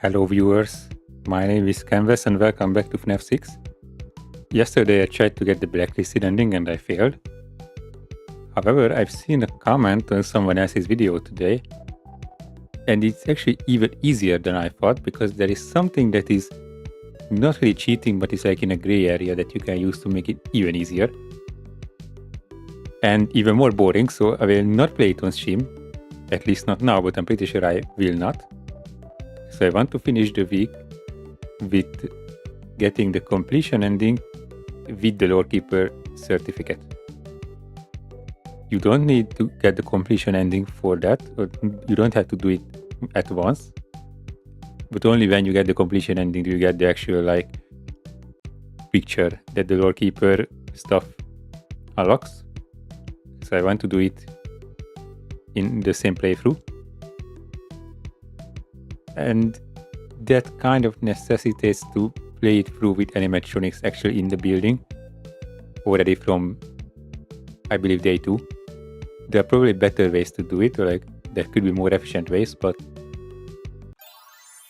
Hello viewers, my name is Canvas and welcome back to FNAF 6. Yesterday I tried to get the blacklisted ending and I failed. However, I've seen a comment on someone else's video today and it's actually even easier than I thought because there is something that is not really cheating but is like in a gray area that you can use to make it even easier. And even more boring, so I will not play it on stream. At least not now, but I'm pretty sure I will not. So I want to finish the week with getting the completion ending with the Lorekeeper certificate. You don't need to get the completion ending for that, or you don't have to do it at once. But only when you get the completion ending do you get the actual like picture that the Lorekeeper stuff unlocks. So I want to do it in the same playthrough. And that kind of necessitates to play it through with animatronics actually in the building already from, I believe, day 2. There are probably better ways to do it, or like there could be more efficient ways, but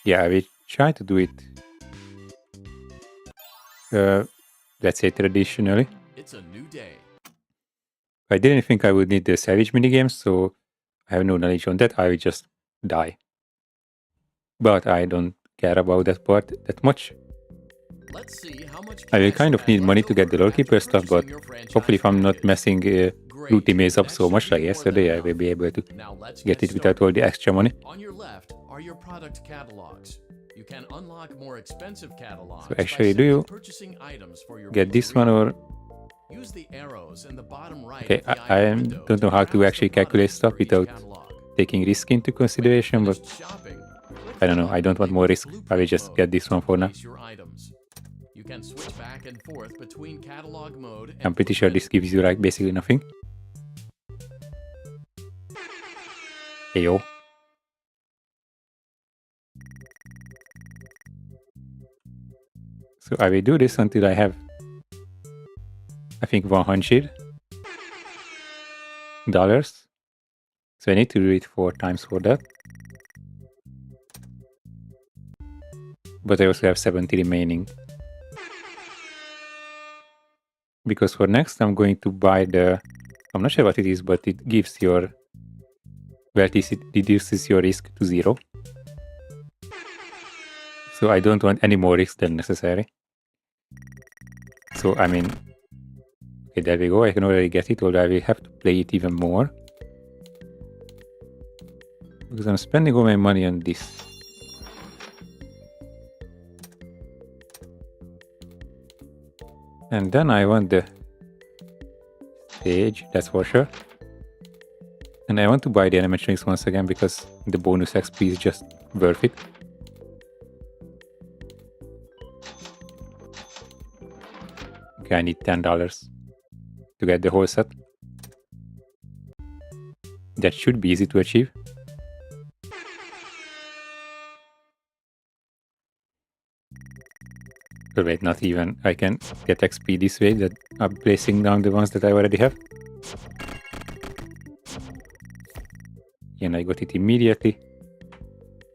yeah, I will try to do it, let's say traditionally. It's a new day. I didn't think I would need the salvage minigames, so I have no knowledge on that. I will just die. But I don't care about that part that much. Let's see how much I will kind of need money to get the Lorekeeper stuff, but hopefully if I'm not messing Fruity Maze up so much like yesterday, I will be able to get it without all the extra money. On your left are your product catalogs. You can unlock more expensive catalogs. So actually, do you purchasing items for your get this one or... Use the arrows in the bottom right. Okay, I don't know how to actually calculate stuff without taking risk into consideration, but I don't know, I don't want more risk. I will just get this one for now. You can switch back and forth between catalog mode. I'm pretty sure this gives you like basically nothing. Heyo. So I will do this until I have, I think, $100. So I need to do it 4 times for that. But I also have 70 remaining. Because for next I'm going to buy the... I'm not sure what it is, but it gives your... Well, it reduces your risk to 0. So I don't want any more risk than necessary. So, I mean... Okay, there we go. I can already get it, although I will have to play it even more. Because I'm spending all my money on this. And then I want the stage, that's for sure. And I want to buy the animatronics once again because the bonus XP is just worth it. Okay, I need $10 to get the whole set. That should be easy to achieve. Oh, wait, not even. I can get XP this way, that I'm placing down the ones that I already have. And I got it immediately.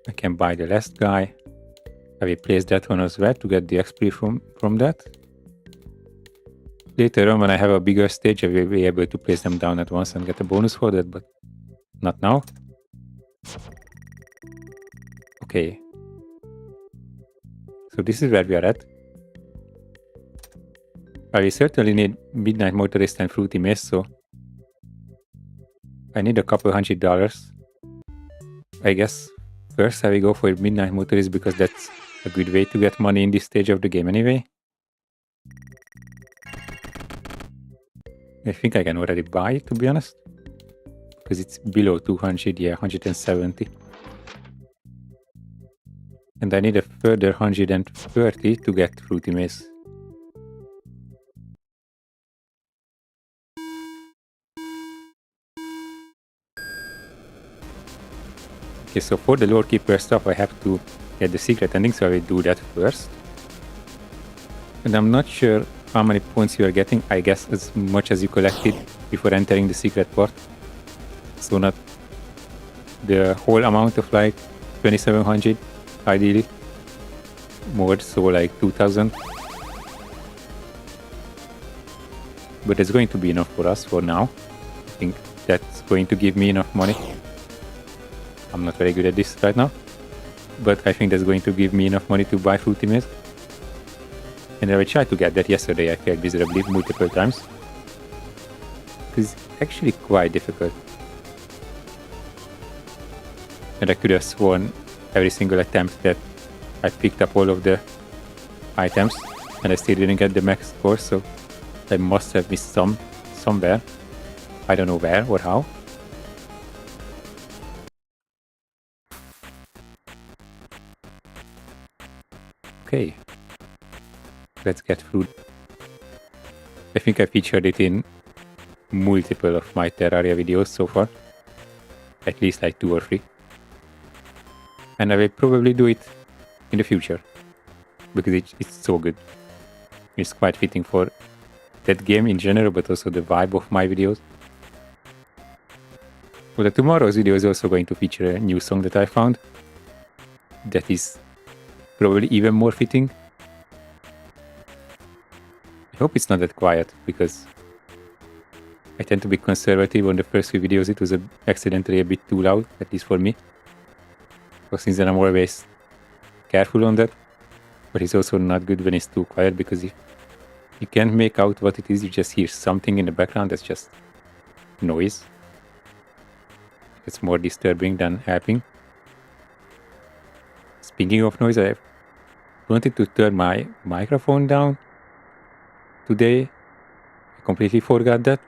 I can buy the last guy. I will place that one as well to get the XP from that. Later on, when I have a bigger stage, I will be able to place them down at once and get a bonus for that, but not now. Okay. So this is where we are at. I will certainly need Midnight Motorist and Fruity Maze, so I need a couple $100. I guess first I will go for Midnight Motorist because that's a good way to get money in this stage of the game anyway. I think I can already buy it, to be honest. Because it's below 200, yeah, 170. And I need a further 130 to get Fruity Maze. Okay, so for the Lorekeeper stuff I have to get the secret ending, so I will do that first. And I'm not sure how many points you are getting. I guess as much as you collected before entering the secret part. So not the whole amount of like 2700, ideally. More, so like 2000. But it's going to be enough for us for now. I think that's going to give me enough money. I'm not very good at this right now. But I think that's going to give me enough money to buy Fruity Milk. And I tried to get that yesterday. I failed miserably multiple times. It's actually quite difficult. And I could have sworn every single attempt that I picked up all of the items and I still didn't get the max score, so I must have missed somewhere. I don't know where or how. Okay. Let's get fruit. I think I featured it in multiple of my Terraria videos so far. At least like 2 or 3. And I will probably do it in the future. Because it's so good. It's quite fitting for that game in general, but also the vibe of my videos. Well, tomorrow's video is also going to feature a new song that I found. That is probably even more fitting. I hope it's not that quiet, because I tend to be conservative on the first few videos. It was accidentally a bit too loud, at least for me. So since then I'm always careful on that. But it's also not good when it's too quiet, because if you can't make out what it is, you just hear something in the background that's just noise. It's more disturbing than helping. Speaking of noise, I wanted to turn my microphone down today. I completely forgot that.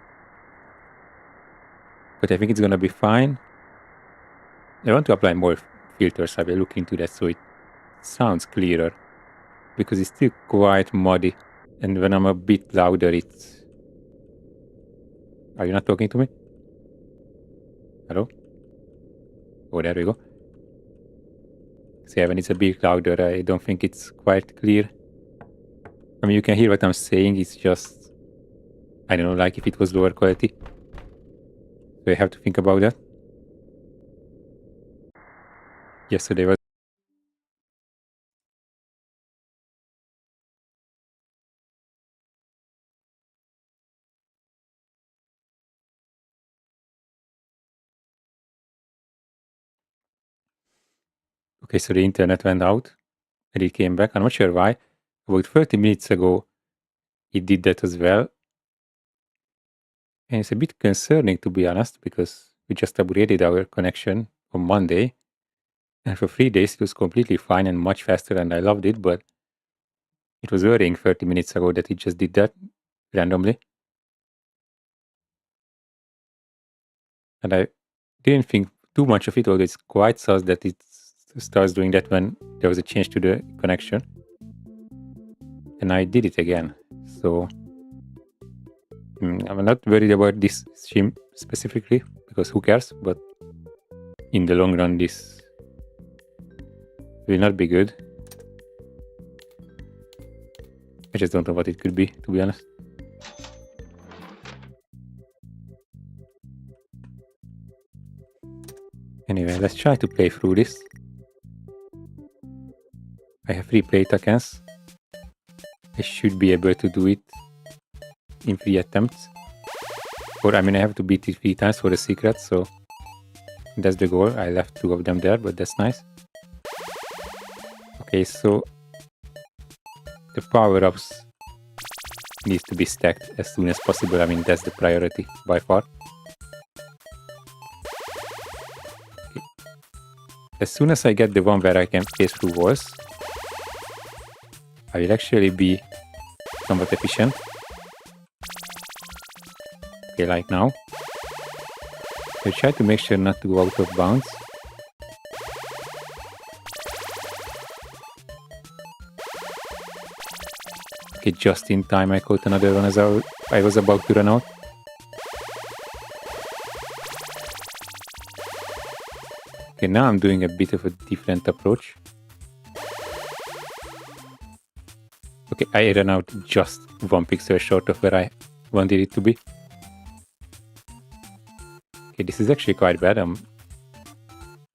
But I think it's gonna be fine. I want to apply more filters. I will look into that so it sounds clearer. Because it's still quite muddy. And when I'm a bit louder, it's... Are you not talking to me? Hello? Oh, there we go. So yeah, when it's a bit louder, I don't think it's quite clear. I mean, you can hear what I'm saying, it's just... I don't know, like if it was lower quality. So I have to think about that. Yesterday was... Okay, so the internet went out. And it came back. I'm not sure why. About 30 minutes ago, it did that as well. And it's a bit concerning, to be honest, because we just upgraded our connection on Monday. And for 3 days, it was completely fine and much faster, and I loved it. But it was worrying 30 minutes ago that it just did that randomly. And I didn't think too much of it, although it's quite sus that it starts doing that when there was a change to the connection. And I did it again. So I'm not worried about this stream specifically, because who cares, but in the long run this will not be good. I just don't know what it could be, to be honest. Anyway, let's try to play through this. I have 3 play tokens. I should be able to do it in 3 attempts. Or I mean, I have to beat it 3 times for the secret, so that's the goal. I left 2 of them there, but that's nice. Okay, so the power-ups needs to be stacked as soon as possible. I mean, that's the priority by far. Okay. As soon as I get the one where I can pace through walls, I will actually be somewhat efficient. Okay, like now. I try to make sure not to go out of bounds. Okay, just in time I caught another one as I was about to run out. Okay, now I'm doing a bit of a different approach. Okay, I ran out just 1 pixel short of where I wanted it to be. Okay, this is actually quite bad. I'm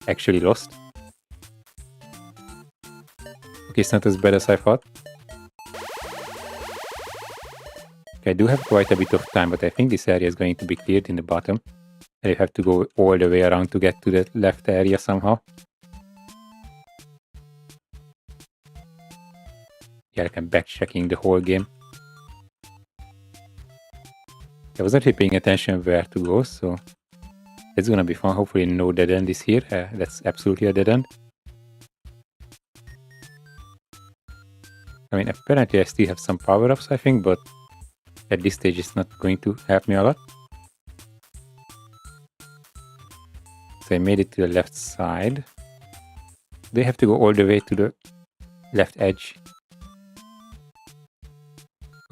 actually lost. Okay, it's not as bad as I thought. Okay, I do have quite a bit of time, but I think this area is going to be cleared in the bottom. And you have to go all the way around to get to the left area somehow. Yeah, like I'm backtracking the whole game. I wasn't really paying attention where to go, so it's gonna be fun. Hopefully no dead end is here. That's absolutely a dead end. I mean, apparently I still have some power-ups, I think, but at this stage it's not going to help me a lot. So I made it to the left side. They have to go all the way to the left edge.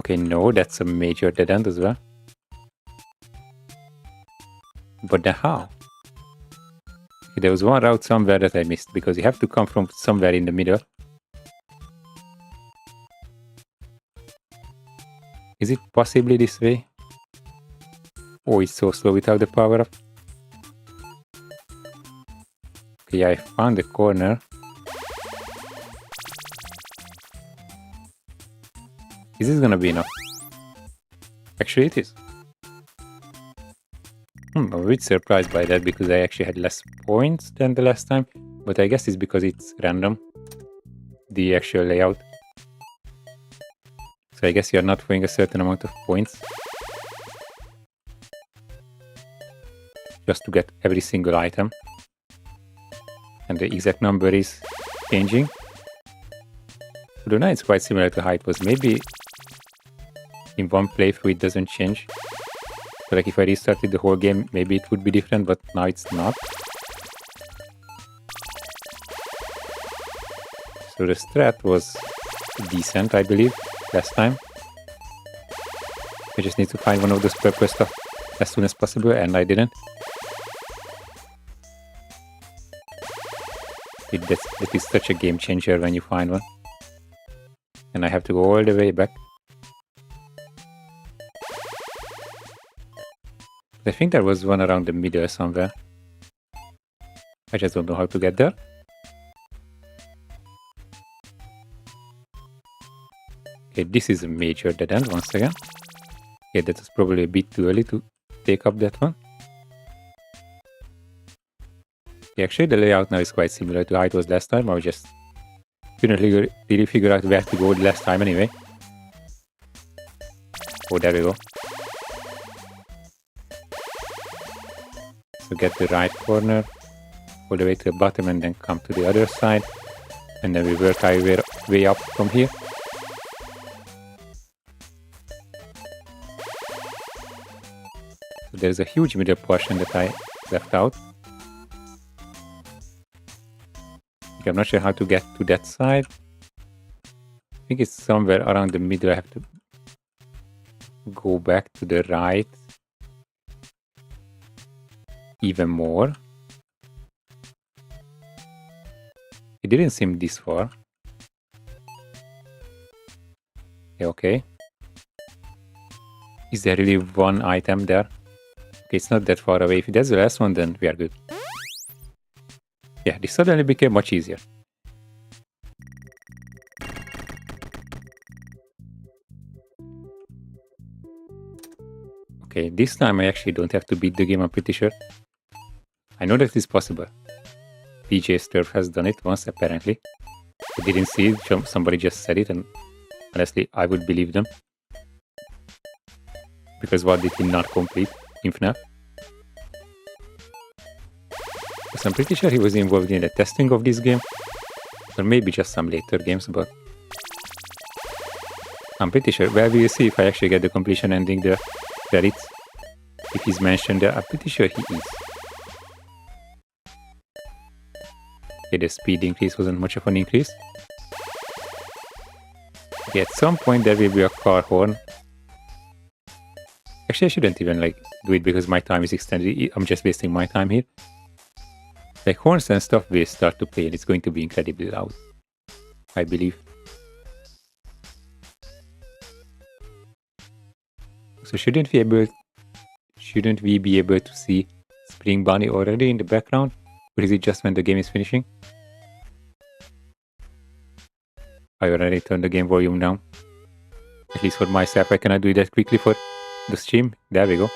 Okay, no, that's a major dead end as well. But then how? Okay, there was one route somewhere that I missed, because you have to come from somewhere in the middle. Is it possibly this way? Oh, it's so slow without the power up. Okay, I found the corner. Is this gonna be enough? Actually, it is. I'm a bit surprised by that, because I actually had less points than the last time. But I guess it's because it's random, the actual layout. So I guess you're not throwing a certain amount of points just to get every single item. And the exact number is changing. Although now it's quite similar to how it was. Maybe in one playthrough it doesn't change. So like if I restarted the whole game, maybe it would be different, but now it's not. So the strat was decent, I believe, last time. I just need to find one of those purple stuff as soon as possible, and I didn't. That is such a game changer when you find one. And I have to go all the way back. I think there was one around the middle somewhere. I just don't know how to get there. Okay, this is a major dead end once again. Okay, that was probably a bit too early to take up that one. Yeah, actually the layout now is quite similar to how it was last time. I just couldn't really figure out where to go the last time anyway. Oh, there we go. So get the right corner all the way to the bottom and then come to the other side. And then we work our way up from here. So there's a huge middle portion that I left out. I'm not sure how to get to that side. I think it's somewhere around the middle. I have to go back to the right even more. It didn't seem this far. Yeah, okay. Is there really one item there? Okay, it's not that far away. If that's the last one, then we are good. Yeah, this suddenly became much easier. Okay, this time I actually don't have to beat the game, I'm pretty sure. I know that it's possible. PJ Sturf has done it once, apparently. I didn't see it, somebody just said it, and honestly, I would believe them. Because what did he not complete in FNAF? So I'm pretty sure he was involved in the testing of this game. Or maybe just some later games, but I'm pretty sure. Well, we'll see if I actually get the completion ending, the credits. If he's mentioned there, I'm pretty sure he is. Okay, the speed increase wasn't much of an increase. Okay, at some point there will be a car horn. Actually, I shouldn't even do it because my time is extended. I'm just wasting my time here. Like horns and stuff will start to play and it's going to be incredibly loud, I believe. So shouldn't we be able to see Spring Bunny already in the background? Or is it just when the game is finishing? I already turned the game volume down. At least for myself, I cannot do that quickly for the stream. There we go.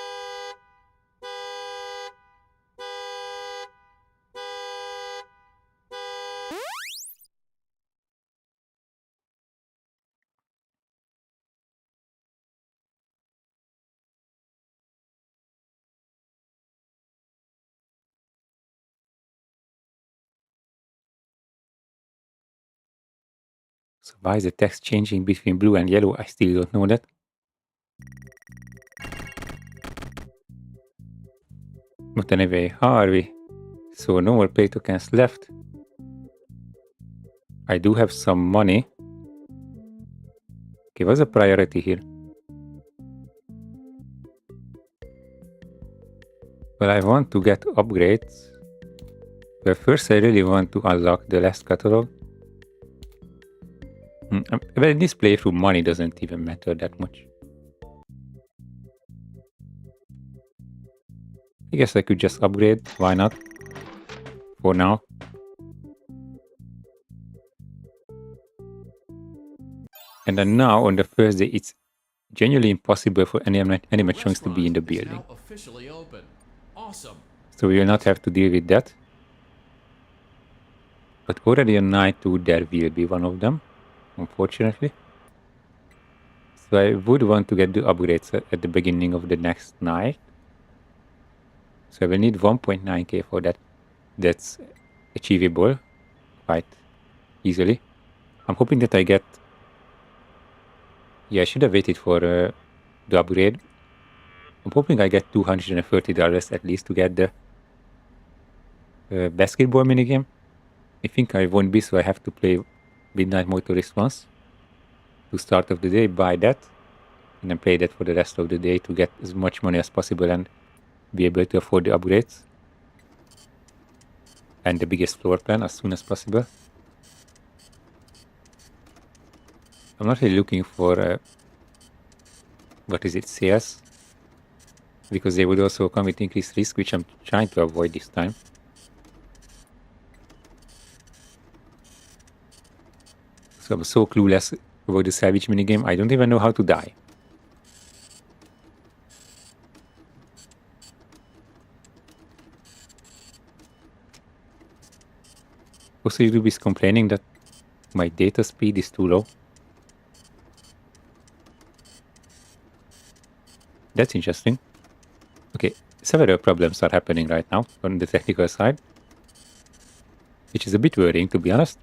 So why is the text changing between blue and yellow? I still don't know that. But anyway, how are we? So no more play tokens left. I do have some money. Okay, what's the priority here? Well, I want to get upgrades. But first I really want to unlock the last catalog. Well, in this playthrough, money doesn't even matter that much. I guess I could just upgrade. Why not? For now. And then now, on the first day, it's genuinely impossible for any animatronics to be in the building. Awesome. So we will not have to deal with that. But already on night 2, there will be one of them, unfortunately. So I would want to get the upgrades at the beginning of the next night. So I will need 1.9k for that. That's achievable quite easily. I'm hoping that I get... Yeah, I should have waited for the upgrade. I'm hoping I get $230 at least to get the basketball minigame. I think I won't be, so I have to play Midnight Motorist once to start of the day, buy that, and then play that for the rest of the day to get as much money as possible and be able to afford the upgrades and the biggest floor plan as soon as possible. I'm not really looking for sales, because they would also come with increased risk, which I'm trying to avoid this time. So I'm so clueless about the salvage minigame, I don't even know how to die. Also, YouTube is complaining that my data speed is too low. That's interesting. Okay, several problems are happening right now on the technical side, which is a bit worrying, to be honest.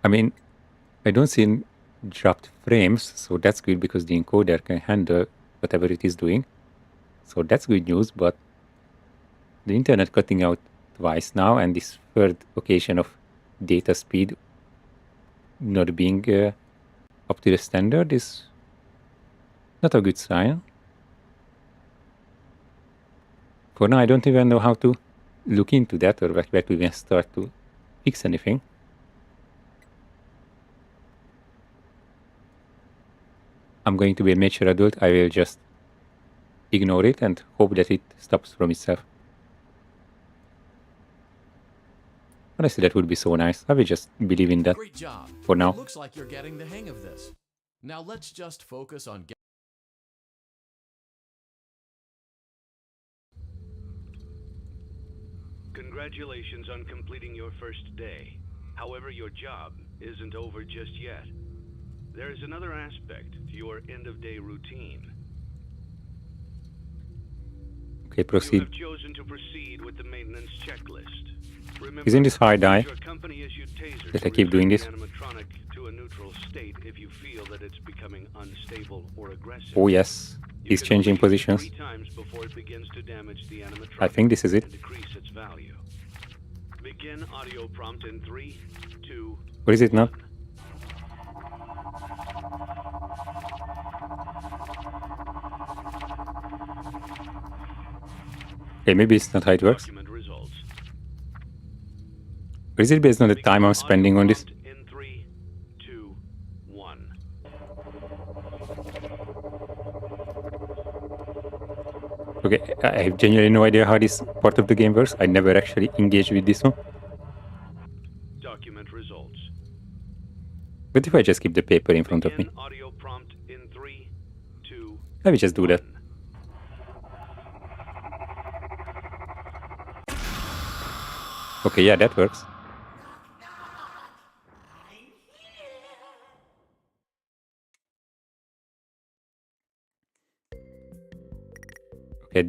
I mean, I don't see dropped frames, so that's good because the encoder can handle whatever it is doing. So that's good news, but the internet cutting out twice now, and this third occasion of data speed not being up to the standard is not a good sign. For now, I don't even know how to look into that or where to even start to fix anything. I'm going to be a mature adult. I will just ignore it and hope that it stops from itself. Honestly, that would be so nice. I will just believe in that. Great job. For now. It looks like you're getting the hang of this. Now let's just focus on Congratulations on completing your first day. However, your job isn't over just yet. There is another aspect to your end-of-day routine. Okay, You proceed. have chosen to proceed with the maintenance checklist. Remember, Isn't this how I die? your company-issued taser That to I keep doing return this? the animatronic to a neutral state if you feel that it's becoming unstable or aggressive. Oh yes, You he's can changing only use it positions. 3 times before it begins to damage the animatronic. I think this is it. And decrease its value. Begin audio prompt in 3, 2, Or is it not? 1. Okay, maybe it's not how it works. Document results. Or is it based on the time I'm spending on this? In 3, 2, 1. Okay, I have genuinely no idea how this part of the game works. I never actually engaged with this one. results. But if I just keep the paper in front of me? Begin audio prompt in 3, 2, Let me just do that. 1. Okay, yeah, that works. Okay,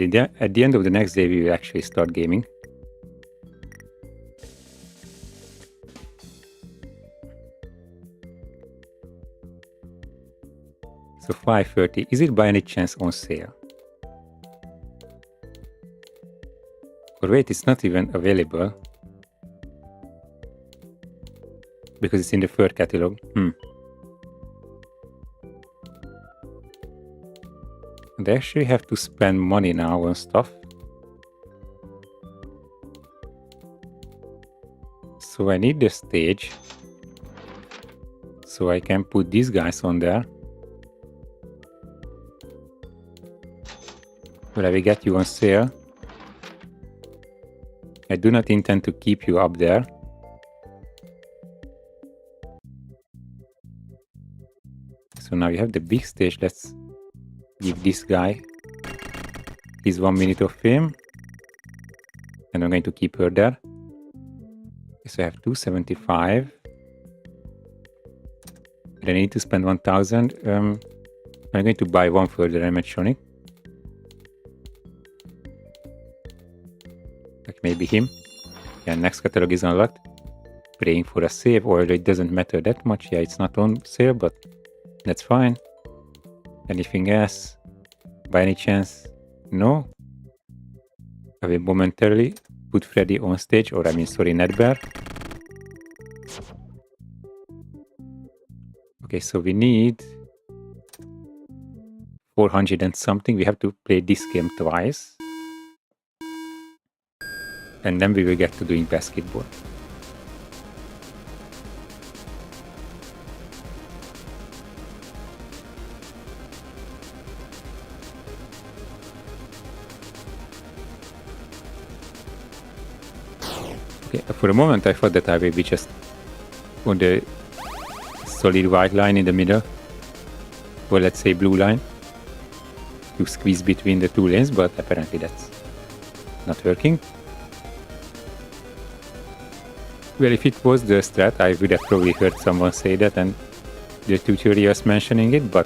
at the end of the next day, we will actually start gaming. So 5:30. Is it by any chance on sale? Or wait, it's not even available. Because it's in the third catalog. And I actually have to spend money now on stuff. So I need the stage. So I can put these guys on there. But I will get you on sale. I do not intend to keep you up there. So now you have the big stage. Let's give this guy his 1 minute of fame. And I'm going to keep her there. So I have 275. And I need to spend 1,000. I'm going to buy one further animatronic. Like maybe him. Yeah, next catalog is unlocked. Praying for a save, or it doesn't matter that much. Yeah, it's not on sale, but that's fine. Anything else? By any chance? No? I will momentarily put Freddy on stage, or Nedbear. Okay, so we need 400 and something. We have to play this game twice. And then we will get to doing basketball. Okay, for a moment I thought that I will be just on the solid white line in the middle. Or let's say blue line. To squeeze between the two lanes, but apparently that's not working. Well, if it was the strat, I would have probably heard someone say that and the tutorials mentioning it, but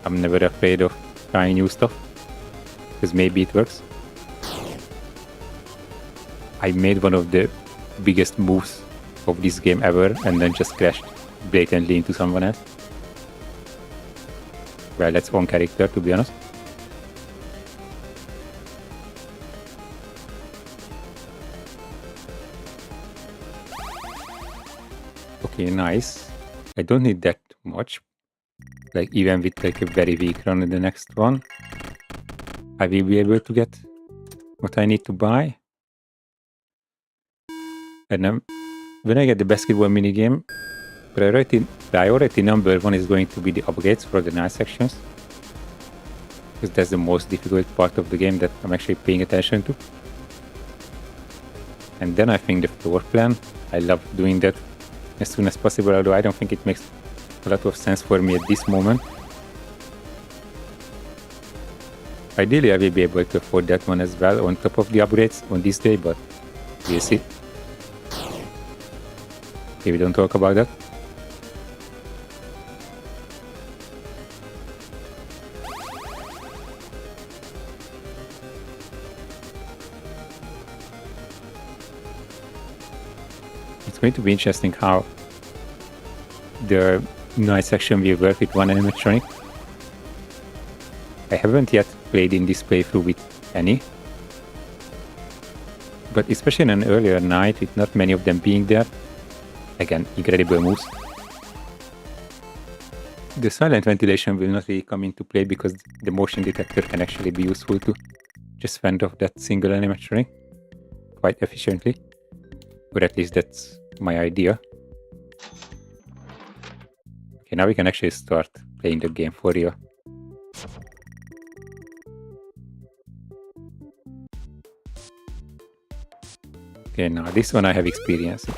I'm never afraid of trying new stuff, because maybe it works. I made one of the biggest moves of this game ever and then just crashed blatantly into someone else. Well, that's one character, to be honest. Okay, nice. I don't need that much. Like, even with like a very weak run in the next one, I will be able to get what I need to buy. And then when I get the basketball minigame, priority number 1 is going to be the upgrades for the night sections. Because that's the most difficult part of the game that I'm actually paying attention to. And then I think the floor plan, I love doing that as soon as possible, although I don't think it makes a lot of sense for me at this moment. Ideally I will be able to afford that one as well on top of the upgrades on this day, but we'll see. Okay, we don't talk about that. It's going to be interesting how the night section will work with one animatronic. I haven't yet played in this playthrough with any. But especially in an earlier night with not many of them being there. Again, incredible moves. The silent ventilation will not really come into play because the motion detector can actually be useful to just fend off that single animatronic quite efficiently. Or at least that's my idea. Okay, now we can actually start playing the game for real. Okay, now this one I have experience in.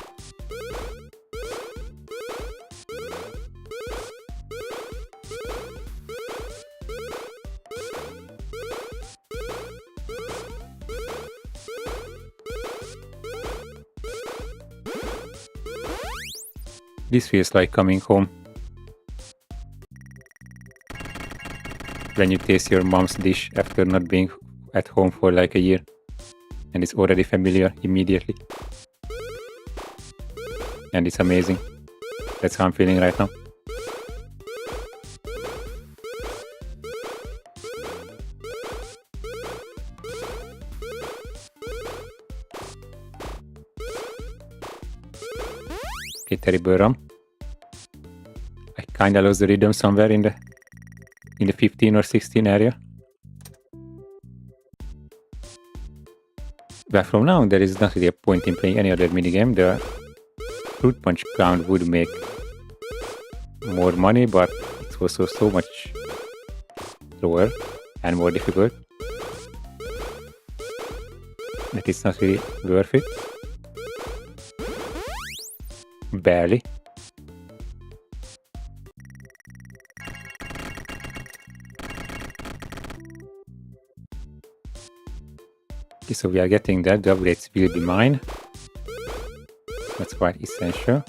This feels like coming home. When you taste your mom's dish after not being at home for like a year. And it's already familiar immediately. And it's amazing. That's how I'm feeling right now. Okay, terrible run. I kinda lost the rhythm somewhere in the 15 or 16 area. But from now on, there is not really a point in playing any other minigame. The fruit punch clown would make more money, but it's also so much slower and more difficult that it's not really worth it. Barely. Okay, so we are getting that. The upgrades will be mine. That's quite essential.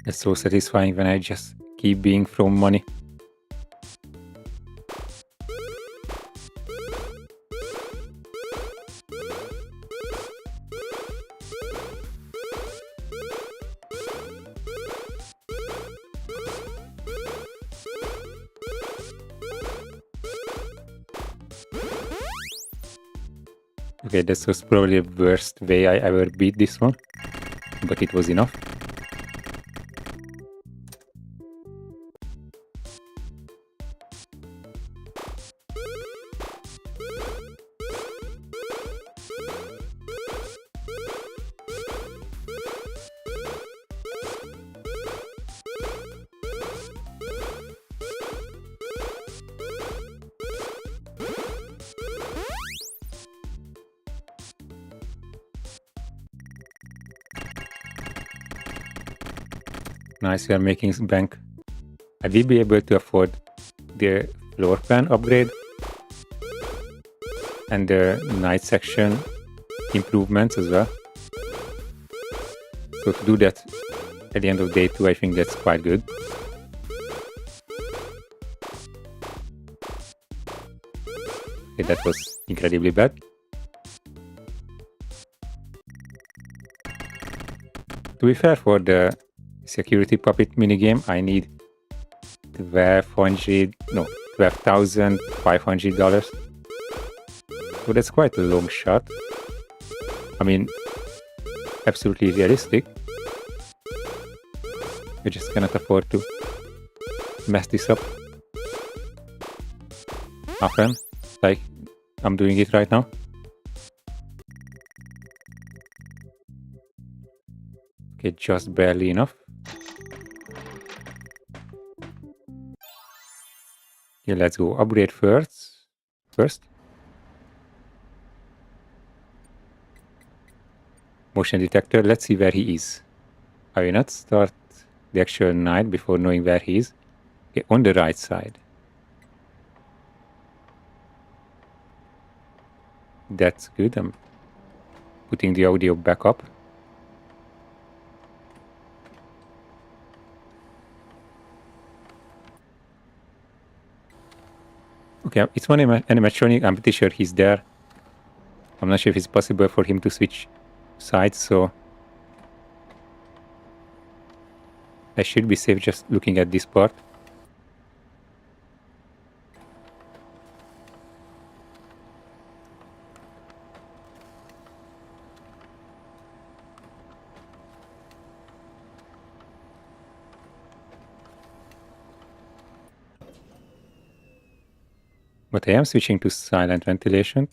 It's so satisfying when I just keep being thrown money. Okay, this was probably the worst way I ever beat this one, but it was enough. Nice, we are making bank. I will be able to afford the floor plan upgrade and the night section improvements as well. So to do that at the end of day 2, I think that's quite good. Okay, that was incredibly bad. To be fair, for the security puppet minigame, I need $12,500. So that's quite a long shot. I mean, absolutely realistic. I just cannot afford to mess this up often, like I'm doing it right now. Okay, just barely enough. Okay, let's go upgrade first. Motion detector, let's see where he is. I will not start the actual night before knowing where he is. Okay, on the right side. That's good. I'm putting the audio back up. Okay, it's one animatronic. I'm pretty sure he's there. I'm not sure if it's possible for him to switch sides, so I should be safe just looking at this part. But I am switching to silent ventilation.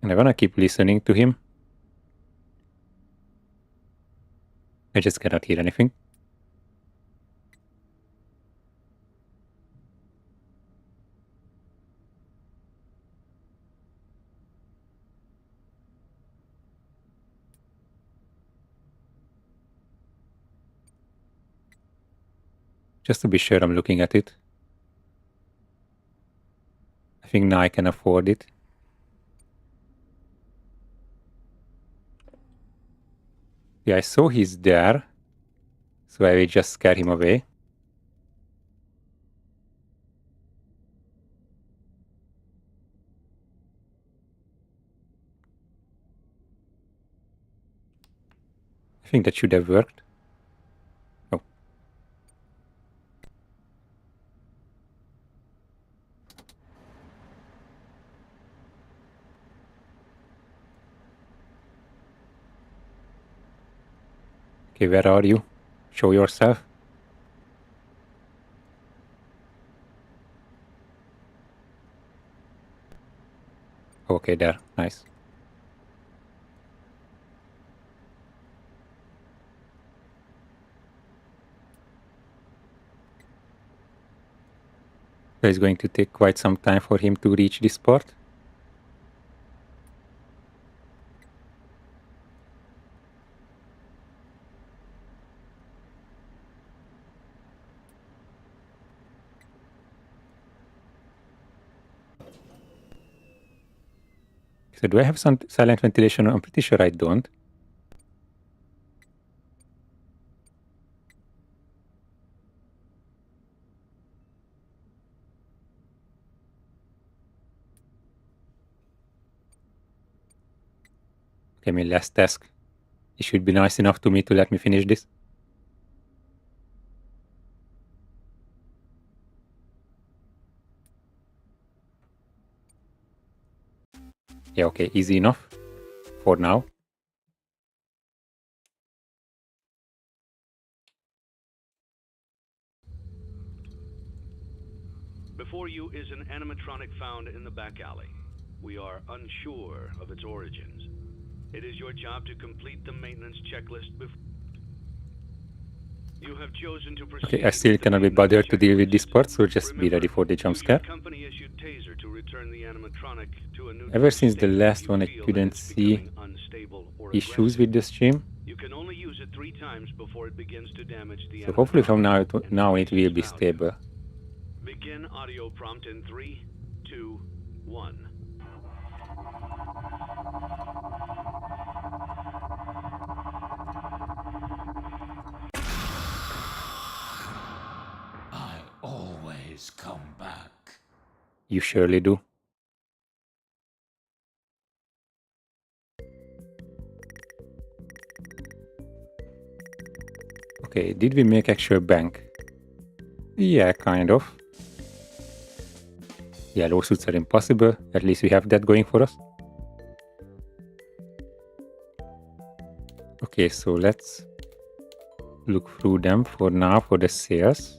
And I wanna keep listening to him. I just cannot hear anything. Just to be sure I'm looking at it. I think now I can afford it. Yeah, I saw he's there. So I will just scare him away. I think that should have worked. Oh. Okay, where are you? Show yourself. Okay, there. Nice. So it's going to take quite some time for him to reach this part. So do I have some silent ventilation? I'm pretty sure I don't. Okay, my last task. It should be nice enough to me to let me finish this. Yeah, okay, easy enough for now. Before you is an animatronic found in the back alley. We are unsure of its origins. It is your job to complete the maintenance checklist before you have chosen to proceed. Okay, I still cannot be bothered to deal with this part, so just be ready for the jump scare. Company-issued taser to return the animatronic to a neutral Ever since the state last if one, you I feel couldn't that it's see becoming unstable or issues aggressive. with the stream. You can only use it 3 times before it begins to damage the So hopefully from now it will be value. stable. Begin audio prompt in 3, 2, 1. I always come back. You surely do. Okay, did we make actual bank? Yeah, kind of. Yeah, lawsuits are impossible. At least we have that going for us. Okay, so let's look through them for now for the sales.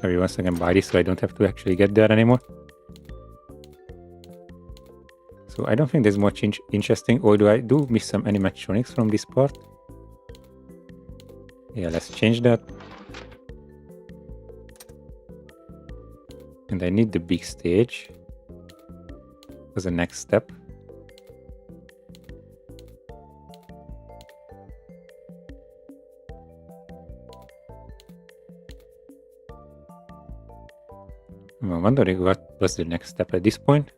Maybe once I can buy this so I don't have to actually get there anymore. So I don't think there's much interesting, although I do miss some animatronics from this part. Yeah, let's change that. And I need the big stage as a next step. I'm wondering what was the next step at this point.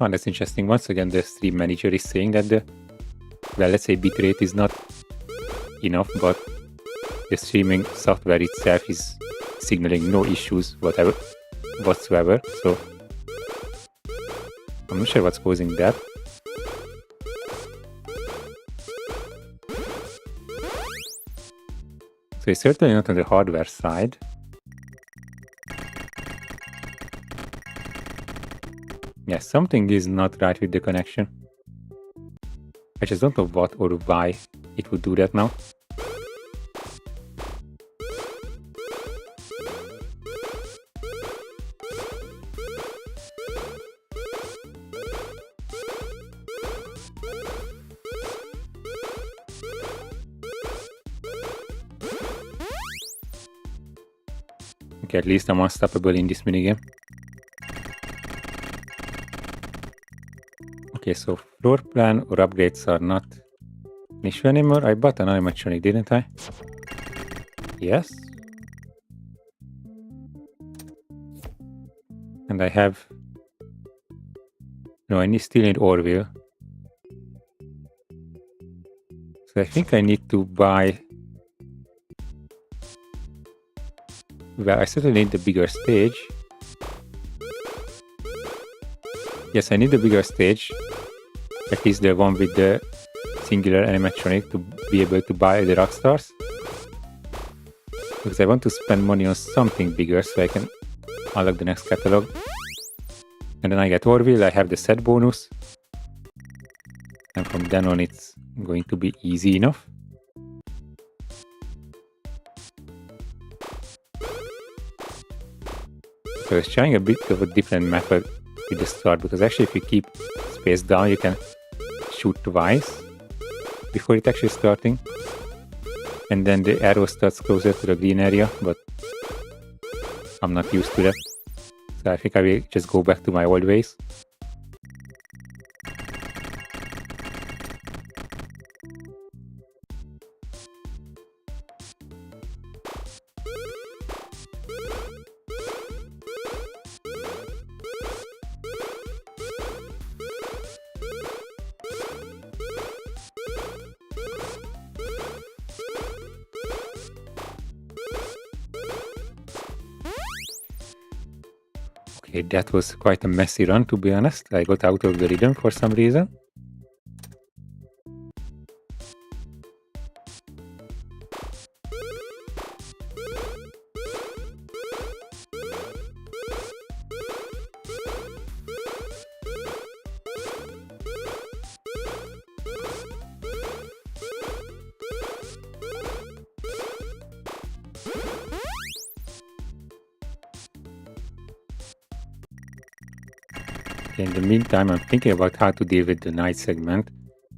Oh, that's interesting. Once again, the stream manager is saying that the, well, let's say bitrate is not enough, but the streaming software itself is signaling no issues whatsoever. So I'm not sure what's causing that. So it's certainly not on the hardware side. Yeah, something is not right with the connection. I just don't know what or why it would do that now. Okay, at least I'm unstoppable in this minigame. Okay, so floor plan or upgrades are not an issue anymore. I bought an animatronic, didn't I? Yes. And I have... No, I still need Orville. So I think I need to buy... Well, I certainly need the bigger stage. Yes, I need the bigger stage. At least the one with the singular animatronic to be able to buy the Rockstars. Because I want to spend money on something bigger so I can unlock the next catalog. And then I get Orville, I have the set bonus. And from then on it's going to be easy enough. So I was trying a bit of a different method with the start, because actually if you keep space down you can shoot twice before it actually starting. And then the arrow starts closer to the green area, but I'm not used to that. So I think I will just go back to my old ways. Okay, that was quite a messy run, to be honest. I got out of the rhythm for some reason. In the meantime, I'm thinking about how to deal with the night segment,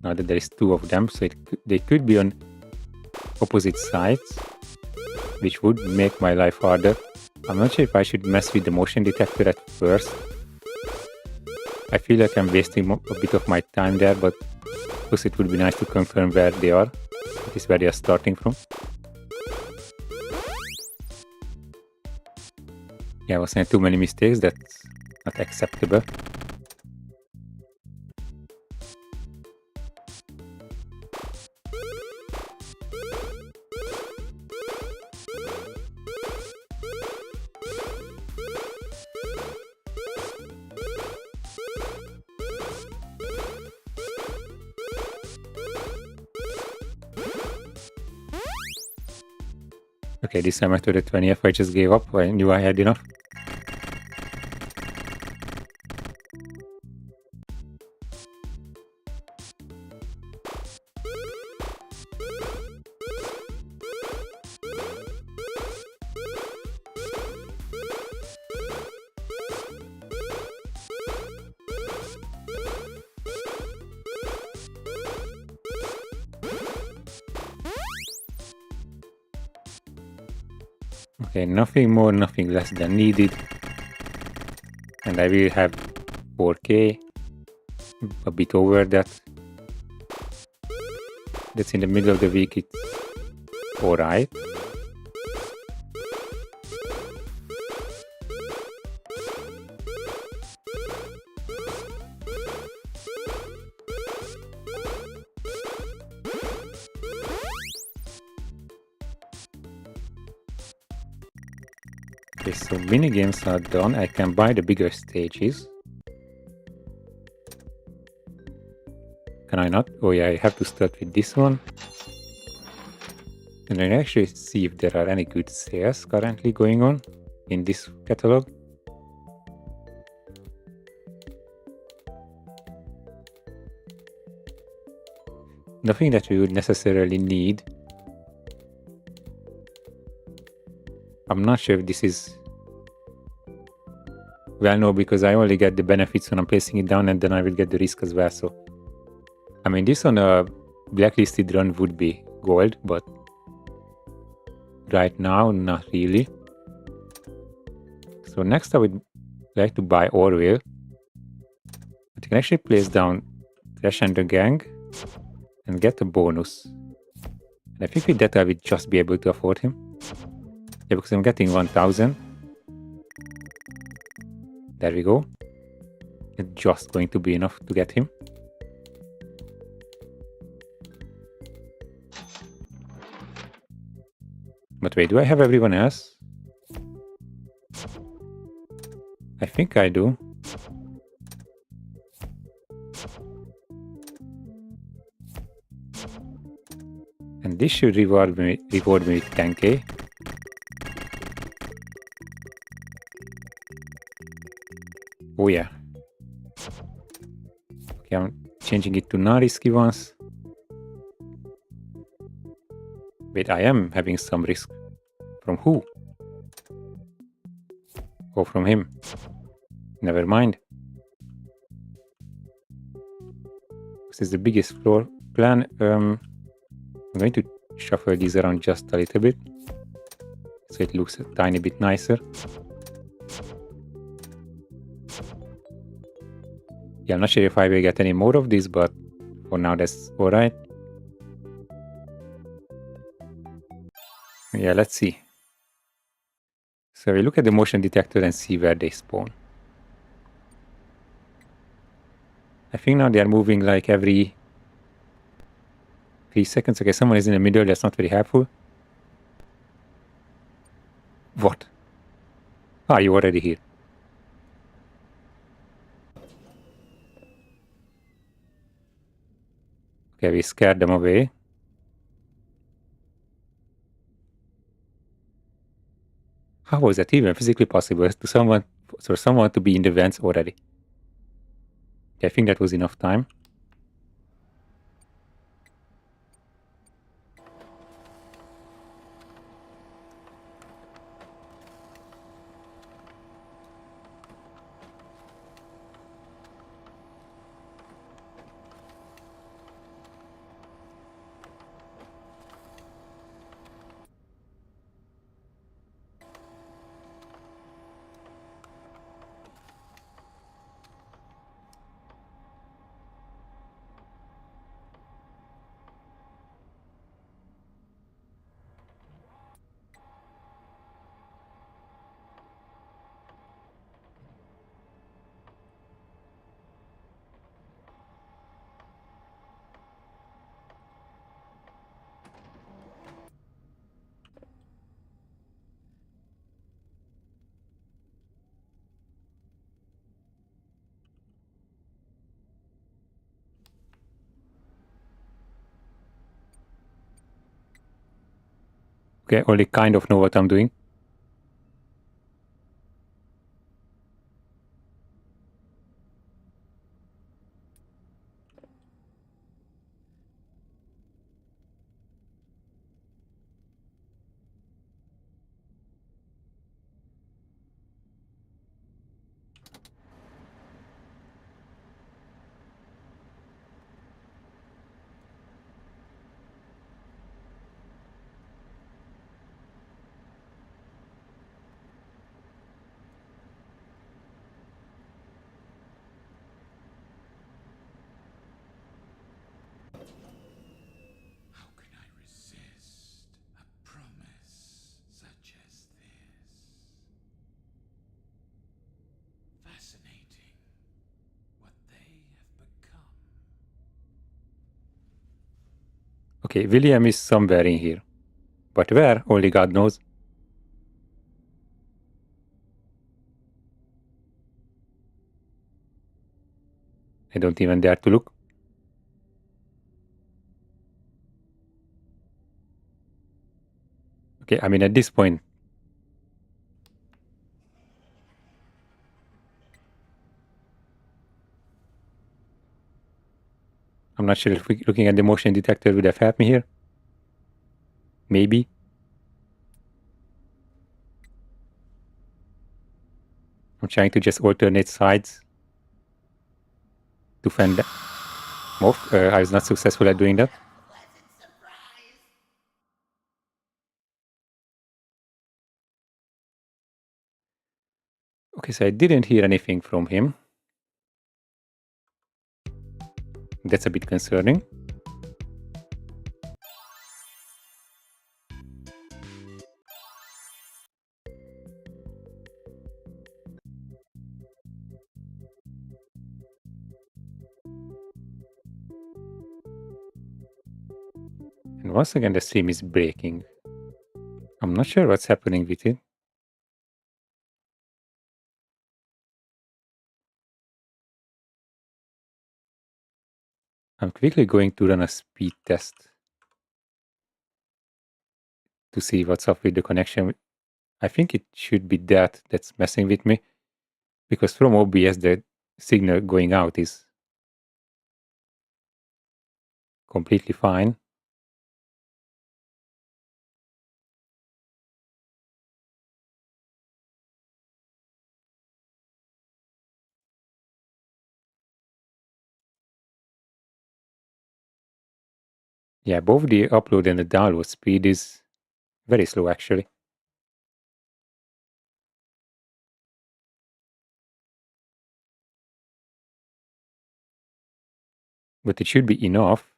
now that there is two of them, so they could be on opposite sides, which would make my life harder. I'm not sure if I should mess with the motion detector at first. I feel like I'm wasting a bit of my time there, but of course it would be nice to confirm where they are. That is where they are starting from. Yeah, I was saying too many mistakes, that's not acceptable. Okay, this time after the 20th I just gave up, I knew I had enough. Okay, nothing more, nothing less than needed. And I will have 4K, a bit over that. That's in the middle of the week, it's alright. Okay, so minigames are done. I can buy the bigger stages. Can I not? Oh yeah, I have to start with this one. And then actually see if there are any good sales currently going on in this catalog. Nothing that we would necessarily need. I'm not sure if this is... Well, no, because I only get the benefits when I'm placing it down, and then I will get the risk as well. So, I mean, this on a blacklisted run would be gold, but right now, not really. So next I would like to buy Orville. But you can actually place down Trash and the Gang and get a bonus. And I think with that I will just be able to afford him. Yeah, because I'm getting 1000. There we go. It's just going to be enough to get him. But wait, do I have everyone else? I think I do. And this should reward me with 10k. Oh yeah. Okay, I'm changing it to non-risky ones. Wait, I am having some risk. From who? Oh, from him. Never mind. This is the biggest floor plan. I'm going to shuffle these around just a little bit, so it looks a tiny bit nicer. Yeah, I'm not sure if I will get any more of this, but for now that's alright. Yeah, let's see. So we look at the motion detector and see where they spawn. I think now they are moving like every 3 seconds. Okay, someone is in the middle, that's not very helpful. What? Ah, you already here. Okay, we scared them away. How was that even physically possible for someone to be in the vents already? I think that was enough time. Okay, only kind of know what I'm doing. How can I resist a promise such as this? Fascinating what they have become. Okay, William is somewhere in here. But where? Only God knows. I don't even dare to look. Okay, I mean at this point, I'm not sure if looking at the motion detector would have helped me here. Maybe. I'm trying to just alternate sides to fend them off. I was not successful at doing that. Okay, so I didn't hear anything from him. That's a bit concerning. And once again, the stream is breaking. I'm not sure what's happening with it. I'm quickly going to run a speed test to see what's up with the connection. I think it should be that's messing with me, because from OBS the signal going out is completely fine. Yeah, both the upload and the download speed is very slow actually. But it should be enough.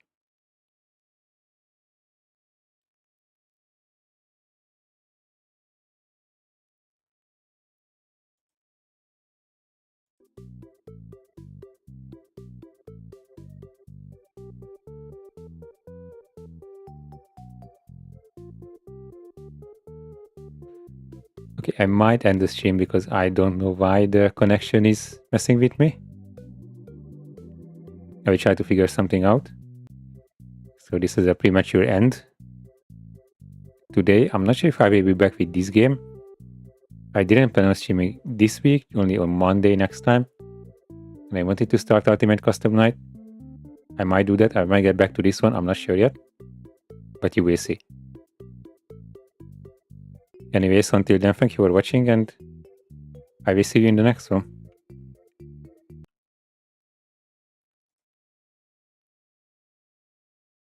Okay, I might end the stream because I don't know why the connection is messing with me. I will try to figure something out. So this is a premature end. Today, I'm not sure if I will be back with this game. I didn't plan on streaming this week, only on Monday next time. And I wanted to start Ultimate Custom Night. I might do that, I might get back to this one, I'm not sure yet. But you will see. Anyways, until then, thank you for watching and I will see you in the next one.